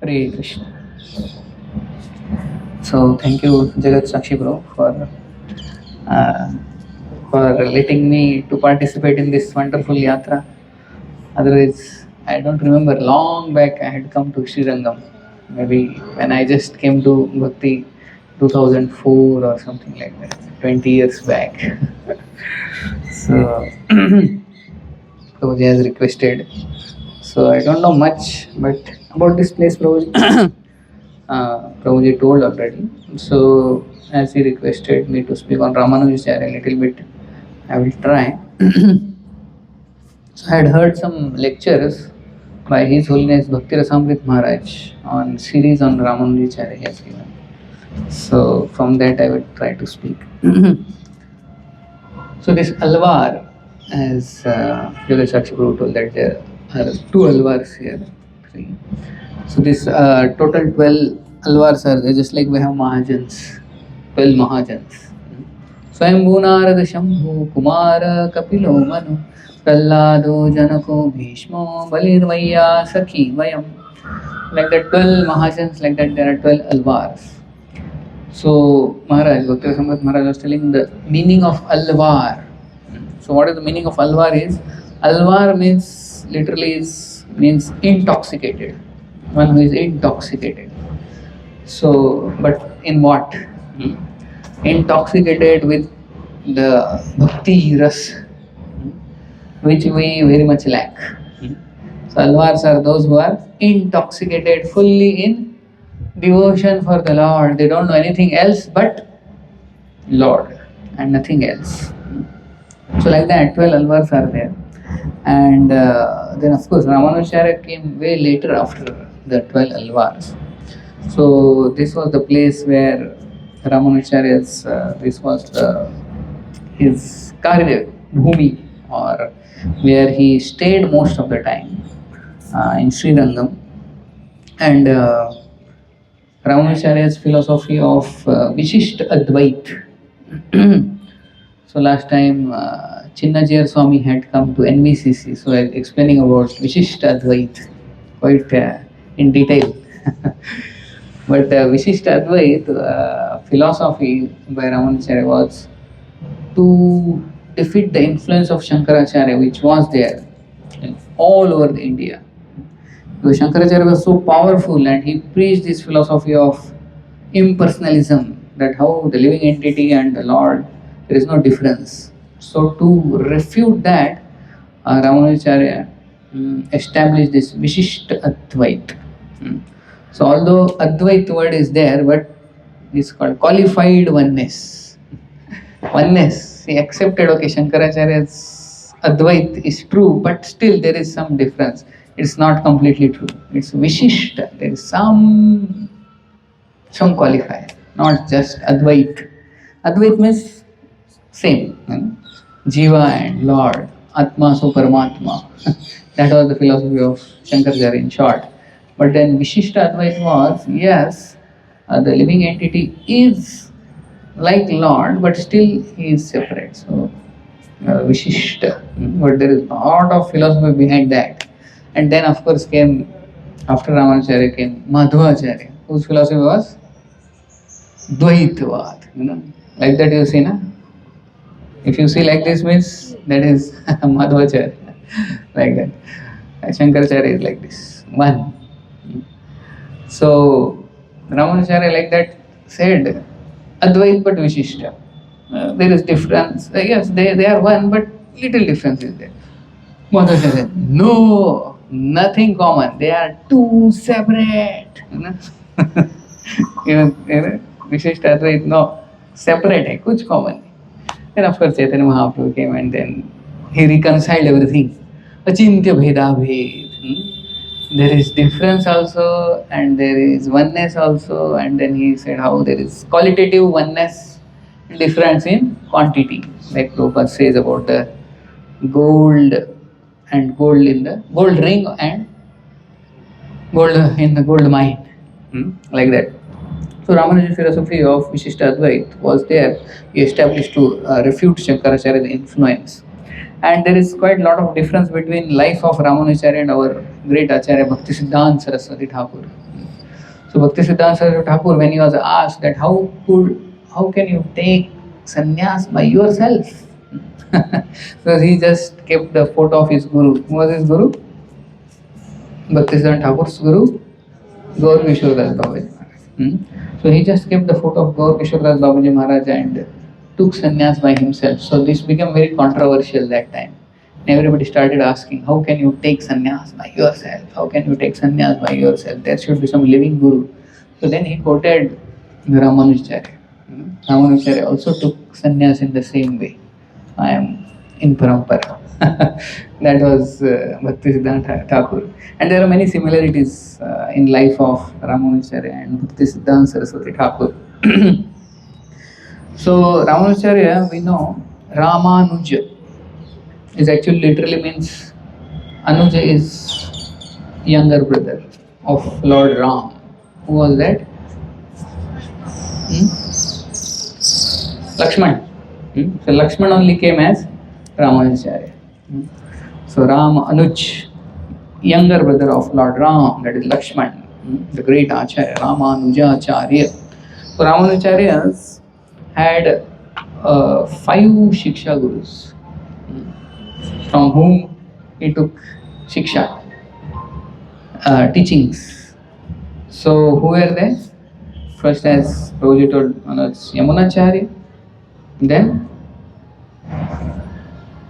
Hare Krishna. So thank you, Jagat Sakshi Bro, uh, for letting me to participate in this wonderful yatra. Otherwise, I don't remember. Long back, I had come to Srirangam. Maybe when I just came to Bhakti, 2004 or something like that. 20 years back. So Prabhuji has requested. So I don't know much, but about this place, Prabhuji. Prabhuji told already. So as he requested me to speak on Ramanujacharya a little bit, I will try. So I had heard some lectures by His Holiness Bhakti Rasamrit Maharaj on series on Ramanujacharya he has given. So from that I will try to speak. So this Alvar, as Yoga Sakshi Prabhu told that there are two Alvars here. Three. So this total 12 Alvars are there, just like we have Mahajans, 12 Mahajans. Swayambhu Narada Shambhu Kumara Kapilo Manu Prallado Janako Bhishmo Balirvaya Sakhi Vayam. Like that 12 Mahajans, like that there are 12 Alvars. So Maharaj, Bhakti Rasamrit Maharaj was telling the meaning of Alvar. So what is the meaning of Alvar is? Alvar means literally means intoxicated. One who is intoxicated. So, but in what? Intoxicated with the bhakti ras, which we very much lack. So Alvars are those who are intoxicated fully in devotion for the Lord. They don't know anything else but Lord and nothing else. So like that, 12 Alvars are there. And then of course Ramanujacharya came way later after the 12 Alvars. So this was the place where Ramanujacharya's, this was his Karya Bhumi, or where he stayed most of the time in Srirangam. And Ramanujacharya's philosophy of Vishishta Advait. So last time Chinnajiyar Swami had come to NVCC, so I was explaining about Vishishta Advait quite in detail. But Vishishta Advait philosophy by Ramanujacharya was to defeat the influence of Shankaracharya, which was there all over the India. Because Shankaracharya was so powerful and he preached this philosophy of impersonalism, that how the living entity and the Lord, there is no difference. So to refute that, Ramanujacharya established this Vishishta Advait. So although Advait word is there, but it's called qualified oneness. Oneness, he accepted, okay, Shankaracharya's Advait is true, but still there is some difference. It's not completely true. It's Vishishta. There is some qualifier, not just Advait. Advait means same. Jiva and Lord, Atma so Paramatma. That was the philosophy of Shankaracharya in short. But then Vishishta Advait was, yes, the living entity is like Lord, but still he is separate. So Vishishta. But there is a lot of philosophy behind that. And then of course came, after Ramanujacharya came Madhvacharya, whose philosophy was Dvaitavad. Like that you see, na? If you see like this means that is Madhvacharya. Like that. Shankaracharya is like this. One. So Ramanujacharya like that said Advait but Vishishta. There is difference. Yes, they are one, but little difference is there. Madhvacharya said, no, nothing common. They are two separate. Even Vishishta Advait, no, separate hai, kuch common nahi. Then of course Chaitanya Mahaprabhu came and then he reconciled everything. Achintya Bheda Bhed. There is difference also and there is oneness also, and then he said how there is qualitative oneness, difference in quantity. Like Prabhupada says about the gold and gold in the gold ring and gold in the gold mine. Like that. So Ramanuja's philosophy of Vishishta Advait was there. He established to refute Shankaracharya's influence. And there is quite a lot of difference between life of Ramanujacharya and our great Acharya Bhaktisiddhanta Saraswati Thakur. So Bhaktisiddhanta Saraswati Thakur, when he was asked that how can you take sannyas by yourself? So he just kept the photo of his guru. Who was his guru? Bhaktisiddhanta Thakur's guru, Gaur Kishordas Babaji Maharaj. So he just kept the photo of Gaur Kishordas Babaji Maharaj and took sannyas by himself. So this became very controversial that time. And everybody started asking, how can you take sannyas by yourself? How can you take sannyas by yourself? There should be some living guru. So then he quoted Ramanujacharya. Ramanujacharya also took sannyas in the same way. I am in parampara. That was Bhaktisiddhanta Thakur. And there are many similarities in life of Ramanujacharya and Bhaktisiddhanta Saraswati Thakur. So Ramanujacharya, we know Ramanuja is actually literally means Anuja is younger brother of Lord Ram. Who was that? Lakshman. So Lakshman only came as Ramanujacharya. So Ram Anuj, younger brother of Lord Ram, that is Lakshman, the great Acharya, Ramanujacharya. So Ramanujacharyas had 5 Shiksha Gurus from whom he took Shiksha, teachings. So who were they? First, as Prabhuji told, was Yamunacharya. Then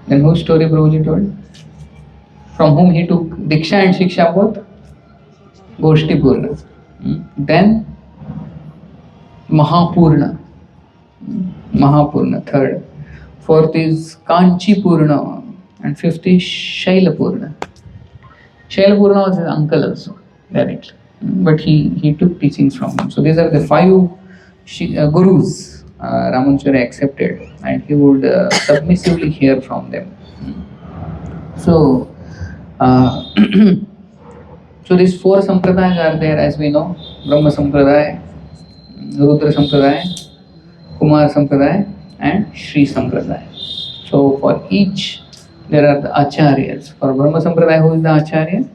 whose story Prabhuji told? From whom he took Diksha and Shiksha both? Goshtipurna. Then Mahapurna. Mahapurna, third. Fourth is Kanchipurna. And fifth is Shailapurna. Shailapurna was his uncle also, directly. But he took teachings from him. So these are the 5 gurus Ramanujacharya accepted, and he would submissively hear from them. So, so these 4 sampradayas are there, as we know: Brahma Sampradaya, Rudra Sampradaya, Kumar Sampradaya, and Shri Sampradaya. So for each there are the acharyas. For Brahma Sampradaya, who is the acharya?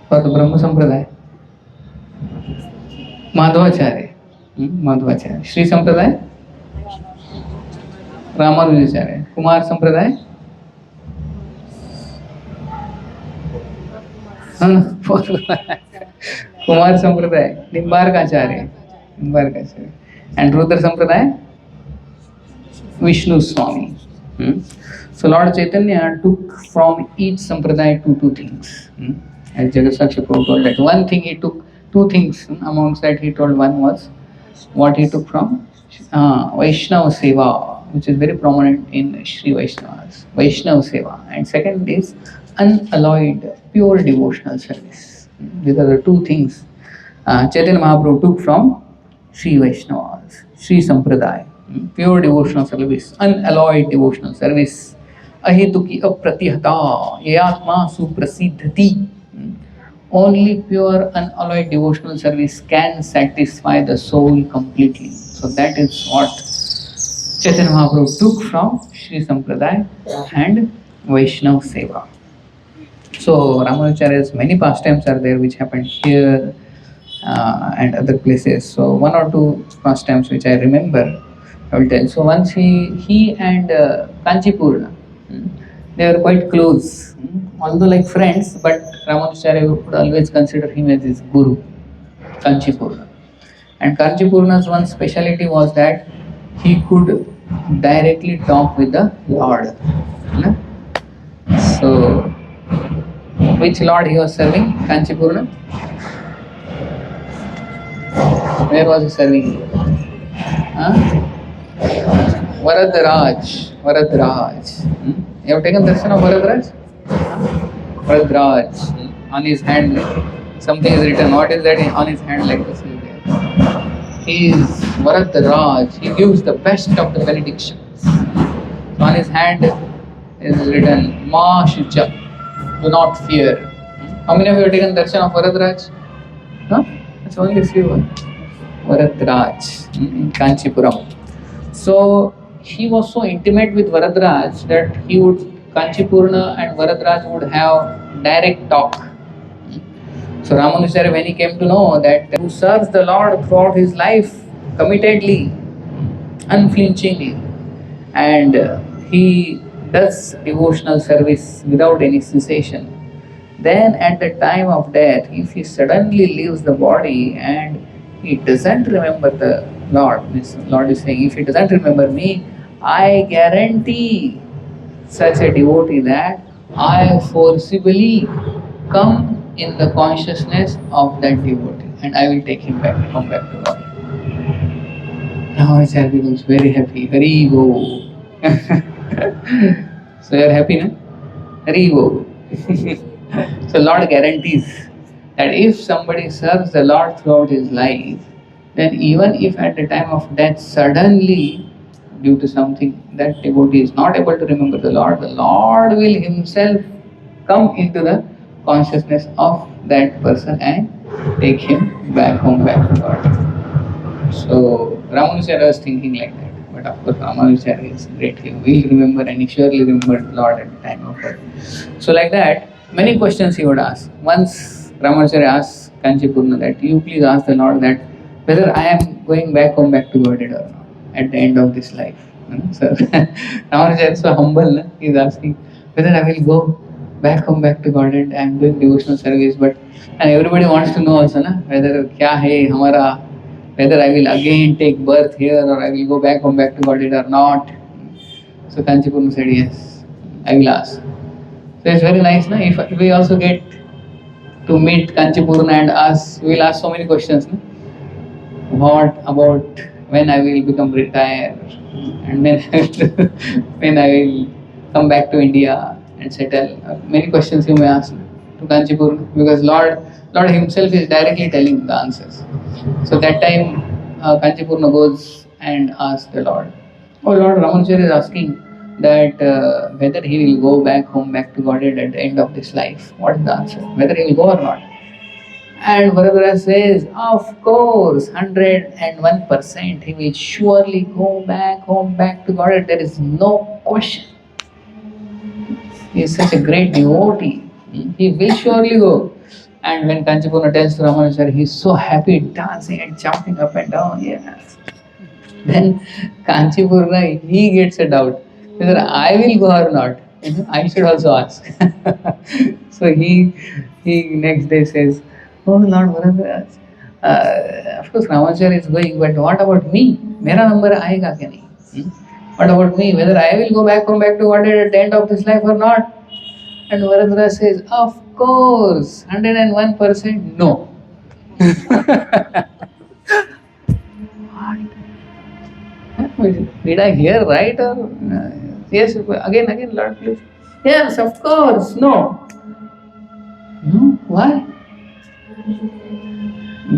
For the Brahma Sampradaya, Madhvacharya. Madhvacharya. Shri Sampradaya, Ramanujacharya. Kumar Sampradaya, Kumar Sampradaya, Nimbarkacharya. Nimbarkacharya. And Rudra Sampradaya, Vishnu Swami. So Lord Chaitanya took from each sampradaya 2 things. As Jagat-Sakshi Prabhu told that one thing he took, 2 things. Amongst that he told one was what he took from Vaishnava Seva, which is very prominent in Sri Vaishnavas. Vaishnava Seva. And second is unalloyed, pure devotional service. These are the 2 things Chaitanya Mahaprabhu took from Sri Vaishnavas, Sri Sampradaya. Pure devotional service, unalloyed devotional service. Ahetuki apratihata yatma suprasiddhati. Only pure unalloyed devotional service can satisfy the soul completely. So that is what Chaitanya Mahaprabhu took from Sri Sampradaya and Vaishnava Seva. So Ramanujacharya's many pastimes are there which happened here and other places. So 1 or 2 pastimes which I remember, I will tell. So once he and Kanchipurna, they were quite close, although like friends, but Ramanujacharya would always consider him as his guru, Kanchipurna. And Kanchipurna's one speciality was that he could directly talk with the Lord. So, which Lord he was serving? Kanchipurna? Where was he serving? Varadraj. You have taken darshan of Varadraj? Varadraj. On his hand, something is written. What is that on his hand like this? He is Varadraj. He gives the best of the benedictions. So on his hand is written Ma Shucha. Do not fear. How many of you have taken darshan of Varadraj? No? It's only a few. Varadraj in Kanchipuram. So he was so intimate with Varadraj that he would Kanchipurna and Varadraj would have direct talk. So Ramanujacharya, when he came to know that who serves the Lord throughout his life committedly, unflinchingly, and he does devotional service without any cessation, then at the time of death, if he suddenly leaves the body and he doesn't remember the Lord, means Lord is saying, if he doesn't remember me, I guarantee such a devotee that I forcibly come in the consciousness of that devotee and I will take him back, come back to God. Now Acharya becomes very happy. Hari Bo. So you are happy, no? Hari Bo. So Lord guarantees that if somebody serves the Lord throughout his life, then even if at the time of death suddenly, due to something, that devotee is not able to remember the Lord will himself come into the consciousness of that person and take him back home, back to God. So Ramanujacharya was thinking like that. But of course Ramanujacharya is great. He will remember and he surely remembered the Lord at the time of birth. So like that, many questions he would ask. Once Ramanujacharya asked Kanchipurna that, you please ask the Lord that whether I am going back home, back to Godhead or not at the end of this life. So Ramanujacharya is so humble, no? He is asking whether I will go back home, back to Godhead. I am doing devotional service, but and everybody wants to know also, na, whether kya hai hamara, whether I will again take birth here or I will go back home, back to Godhead or not. So Kanchipurna said, yes, I will ask. So it's very nice, na? If we also get to meet Kanchipurna and ask, we will ask so many questions. Na? What about when I will become retired, and then when I will come back to India and settle? Many questions you may ask to Kanchipurna, because Lord himself is directly telling the answers. So that time Kanchipurna goes and asks the Lord, oh Lord, Ramanujacharya is asking that whether he will go back home, back to Godhead at the end of this life. What is the answer? Whether he will go or not? And Varadraj says, of course, 101% he will surely go back home, back to Godhead. There is no question. He is such a great devotee. He will surely go. And when Kanchipurna tells to Ramanujacharya, he is so happy, dancing and jumping up and down. Yes. Then Kanchipurna, he gets a doubt whether I will go or not. I should also ask. So he next day says, oh Lord Varadraj, of course Ramanujacharya is going, but what about me? Mera number aayega kya nahi? What about me? Whether I will go back home, back to Godhead at the end of this life or not? And Varadraj says, of course, 101% no. What? Did I hear right? Or yes, again, Lord, please. Yes, of course, no. No, why?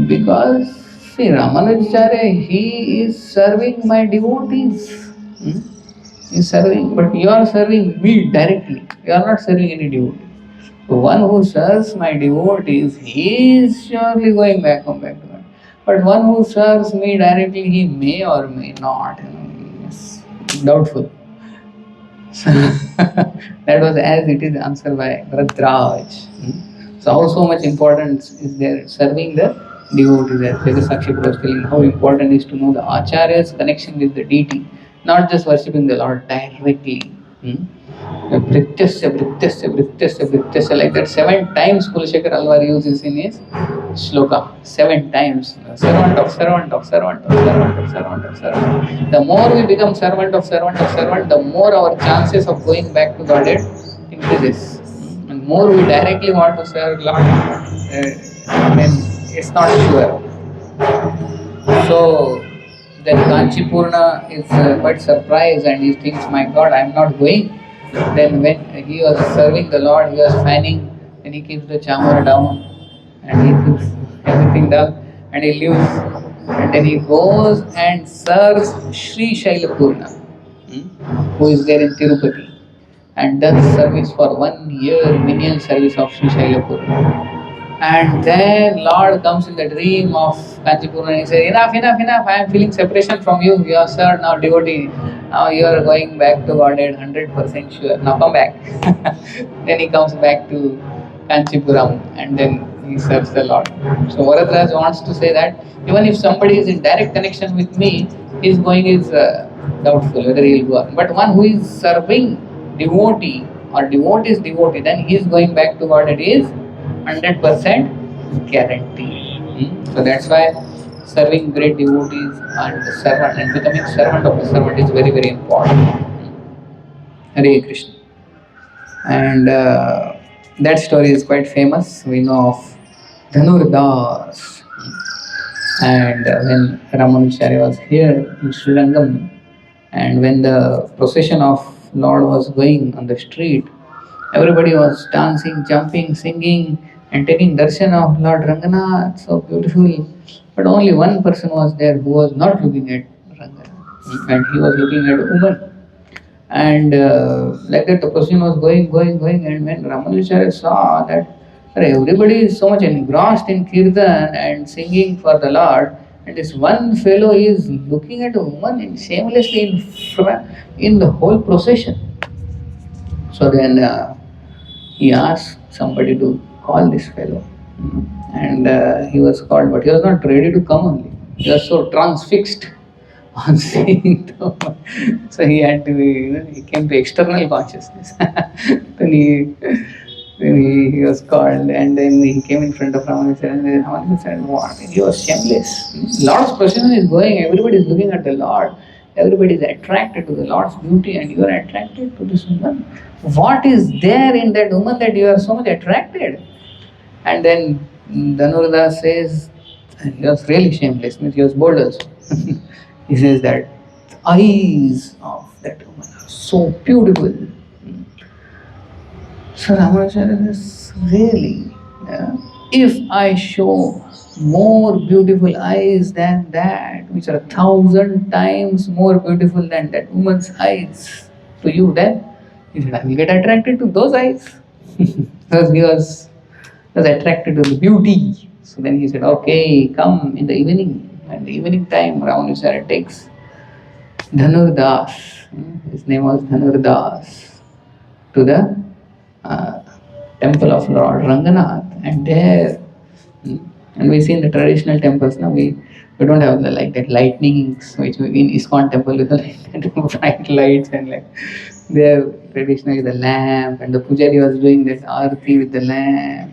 Because see, Ramanujacharya, he is serving my devotees. He is serving, but you are serving me directly. You are not serving any devotee. So one who serves my devotees, he is surely going back home, back to God. But one who serves me directly, he may or may not. It's doubtful. So that was as it is answered by Varadraj. So how so much importance is there serving the devotees? As Sakshi was telling, how important is to know the Acharya's connection with the deity, not just worshipping the Lord directly. Vrityasya, like that 7 times Kulashekar Alvar uses in his shloka. 7 times. Servant of servant of servant of servant of servant of servant. The more we become servant of servant of servant, the more our chances of going back to Godhead increases. And more we directly want to serve Lord, then it's not sure. So then Kanchipurna is quite surprised and he thinks, my God, I am not going. Then when he was serving the Lord, he was fanning and he keeps the chamar down and he keeps everything down and he leaves and then he goes and serves Sri Shailapurna, who is there in Tirupati, and does service for 1 year, menial service of Sri Shailapurna. And then Lord comes in the dream of Kanchipuram and he says, enough, enough, enough, I am feeling separation from you. You are sir, now devotee. Now you are going back to Godhead, 100% sure. Now come back. Then he comes back to Kanchipuram and then he serves the Lord. So Varadraj wants to say that even if somebody is in direct connection with me, his going is doubtful whether he will go on. But one who is serving devotee or devotee is devotee, then he is going back to Godhead is 100% guarantee. So that's why serving great devotees and the servant and becoming servant of the servant is very, very important. Hare Krishna. And that story is quite famous. We know of Dhanurdasa. And when Ramanujacharya was here in Srirangam, and when the procession of Lord was going on the street, everybody was dancing, jumping, singing, and taking darshan of Lord Ranganath, so beautiful. But only one person was there who was not looking at Ranganath, and he was looking at a woman. And like that, the procession was going, and when Ramanujacharya saw that everybody is so much engrossed in kirtan and singing for the Lord, and this one fellow is looking at a woman and shamelessly in the whole procession. So then he asked somebody to call this fellow, and he was called, but he was not ready to come only. He was so transfixed on seeing the woman. So he had to be, he came to external consciousness. then he was called, and then he came in front of Ramanujacharya, and Ramanujacharya said, what? He was shameless. Lord's procession is going, everybody is looking at the Lord, everybody is attracted to the Lord's beauty, and you are attracted to this woman. What is there in that woman that you are so much attracted? And then Dhanurdasa says, he was really shameless, means he was bold also. He says that the eyes of that woman are so beautiful. So Ramanujacharya says, really, if I show more beautiful eyes than that, which are 1,000 times more beautiful than that woman's eyes to you, then he said, I will get attracted to those eyes. Because he was attracted to the beauty. So then he said, okay, come in the evening. And the evening time, Ramanujacharya takes Dhanurdasa, his name was Dhanurdasa, to the temple of Lord Ranganath. And there, and we see in the traditional temples now, we don't have the like that lightnings, which in ISKCON temple with the like bright lights, and like there traditionally the lamp, and the pujari was doing that arati with the lamp,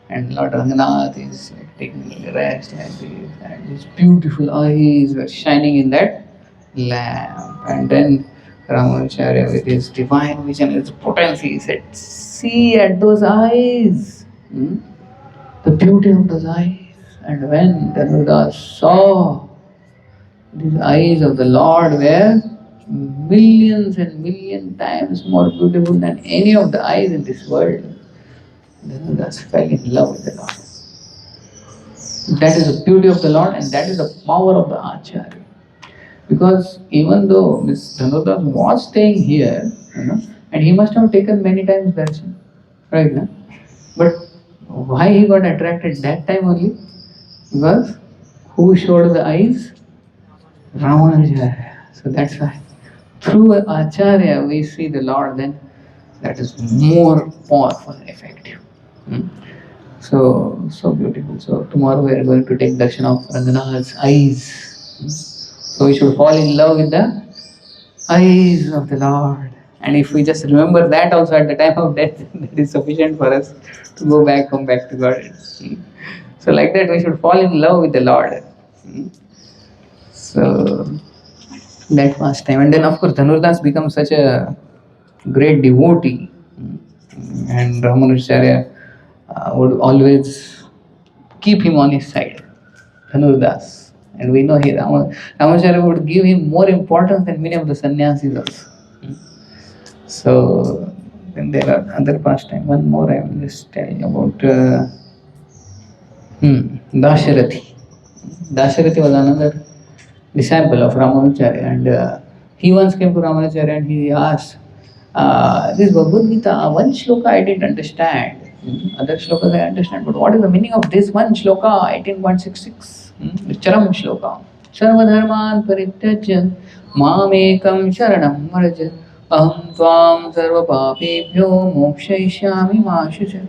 and Lord Ranganath is taking rest like this, and his beautiful eyes were shining in that lamp. And then Ramanujacharya with his divine vision, his potency, said, see at those eyes, the beauty of those eyes. And when Dhanurdasa saw these eyes of the Lord were millions and million times more beautiful than any of the eyes in this world, Dhanurdasa fell in love with the Lord. That is the beauty of the Lord, and that is the power of the Acharya. Because even though Miss Dhanurdasa was staying here, and he must have taken many times darshan, right? No? But why he got attracted that time only? Because who showed the eyes? Ramanujacharya. So that's why. Through Acharya we see the Lord, then that is more powerful and effective. So beautiful. So tomorrow we are going to take darshan of Ranganath's eyes. So we should fall in love with the eyes of the Lord. And if we just remember that also at the time of death, that is sufficient for us to go back home, back to God. So like that we should fall in love with the Lord. So that was time. And then of course Dhanurdasa becomes such a great devotee. And Ramanujacharya would always keep him on his side, Dhanurdasa. And we know here Ramanujacharya would give him more importance than many of the sannyasis also. So then there are other pastimes. One more I will just tell you about Dasarathi. Dasarathi was another disciple of Ramanujacharya, and he once came to Ramanujacharya and he asked, this Bhagavad Gita, one shloka I didn't understand. Other shlokas I understand, but what is the meaning of this one shloka, 18.66? The Charam shloka. Sarvadharman parityajya mamekam sharanam vraja aham tvam sarva papebhyo mokshayishyami ma shucha.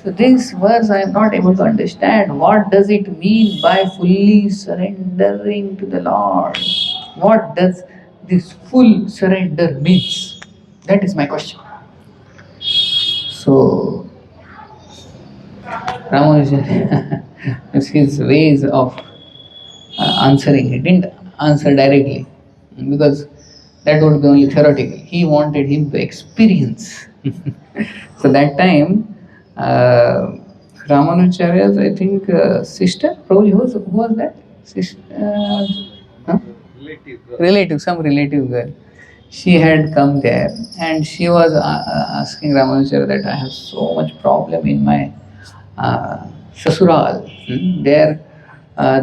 So this verse I am not able to understand. What does it mean by fully surrendering to the Lord? What does this full surrender means? That is my question. So Ramanujacharya, his ways of answering, he didn't answer directly because that would be only theoretical. He wanted him to experience. So that time, Ramanujacharya's, I think, sister, probably who was that? Sister, huh? Relative, some relative girl. She had come there and she was asking Ramanujacharya that I have so much problem in my Sasural. There,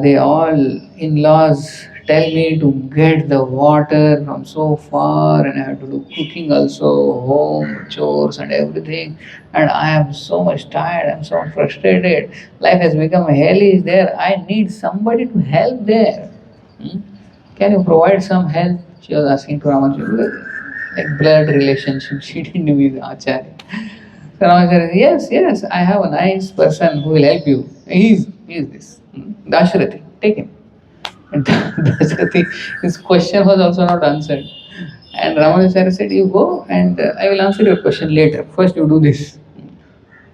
they all in-laws tell me to get the water from so far, and I have to do cooking also, home chores and everything. And I am so much tired. I am so frustrated. Life has become hellish there. I need somebody to help there. Can you provide some help? She was asking to Ramanujacharya, like blood relationship. She didn't know with Acharya. So Ramanujacharya, yes, I have a nice person who will help you. He is this. Dasarathi, take him. And Dasarathi, his question was also not answered. And Ramanujacharya said, you go and I will answer your question later. First you do this.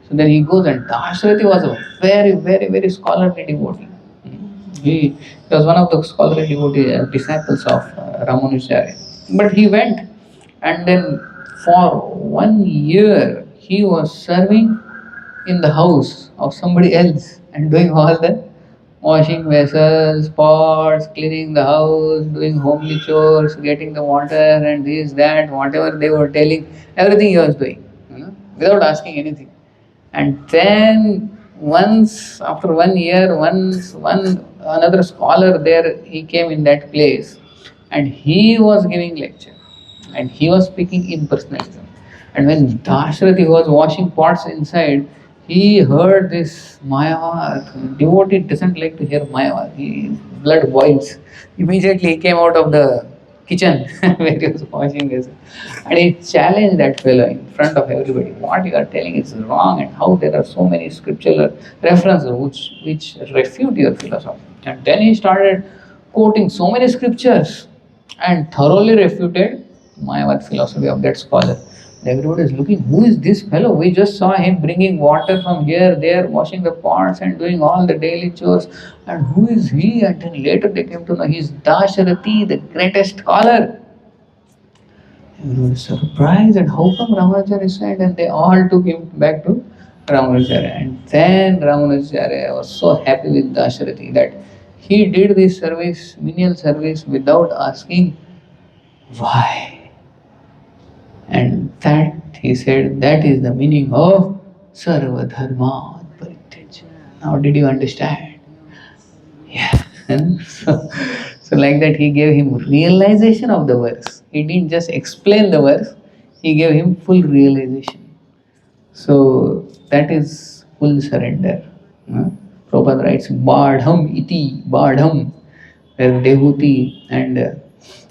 So then he goes, and Dasarathi was a very scholarly devotee. He was one of the scholarly disciples of Ramanujacharya. But he went, and then for 1 year he was serving in the house of somebody else and doing all the washing vessels, pots, cleaning the house, doing homely chores, getting the water and this, that, whatever they were telling, everything he was doing, without asking anything. And then once, after 1 year, another scholar there, he came in that place and he was giving lecture and he was speaking impersonalism. And when Dasarathi was washing pots inside, he heard this Mayavad. Devotee doesn't like to hear Mayavad. His blood boils. Immediately he came out of the kitchen where he was washing this. And he challenged that fellow in front of everybody. What you are telling is wrong, and how there are so many scriptural references which refute your philosophy. And then he started quoting so many scriptures and thoroughly refuted Mayavad philosophy of that scholar. Everybody is looking, who is this fellow? We just saw him bringing water from here, there, washing the pots and doing all the daily chores. And who is he? And then later they came to know he is Dasarathi, the greatest scholar. Everyone was surprised, and how come Ramanujacharya said? And they all took him back to Ramanujacharya. And then Ramanujacharya was so happy with Dasarathi that he did this service, menial service, without asking why. And that, he said, that is the meaning of Sarva Dharma Parityajya. Now did you understand? Yeah. So like that he gave him realization of the verse. He didn't just explain the verse, he gave him full realization. So that is full surrender. Prabhupada writes, Badham iti, Badham, where Dehuti and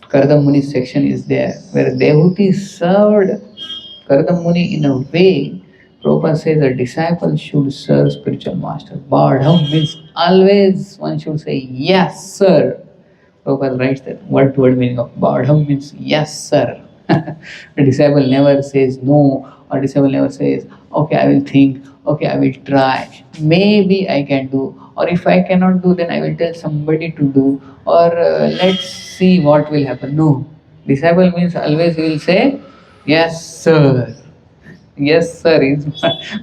Karadam Muni's section is there, where Dehuti served Karadam Muni in a way. Prabhupada says a disciple should serve spiritual master. Badham means always one should say, yes sir. Prabhupada writes that word-to-word meaning of Badham means yes sir. A disciple never says no, or disciple never says, okay, I will think, okay, I will try, maybe I can do, or if I cannot do, then I will tell somebody to do, or let's see what will happen. No. Disciple means always he will say, yes sir. Yes sir is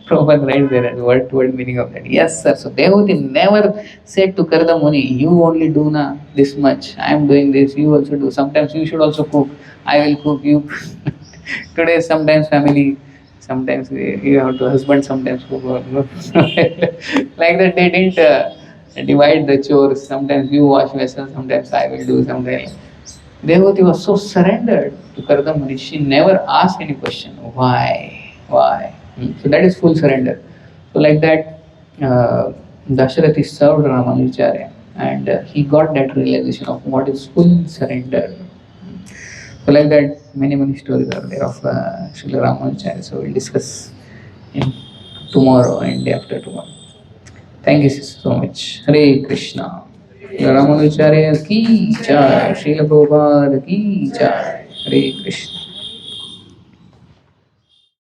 Prabhupada writes there as word-to-word meaning of that. Yes sir. So Dehuti never said to Karadam Muni, you only do na this much, I am doing this, you also do. Sometimes you should also cook, I will cook, you. Today sometimes family, sometimes you have to husband, sometimes cook. Like that they didn't divide the chores. Sometimes you wash vessels, sometimes I will do, sometimes. Dehuti was so surrendered to Karadam Muni, she never asked any question. Why? So that is full surrender. So like that, Dasarathi served Ramanujacharya, and he got that realization of what is full surrender. So like that, many stories are there of Srila Ramanujacharya. So we'll discuss in tomorrow and day after tomorrow. Thank you so much. Hare Krishna. Ramanujacharya ki jai. Srila Prabhupada ki jai. Hare Krishna.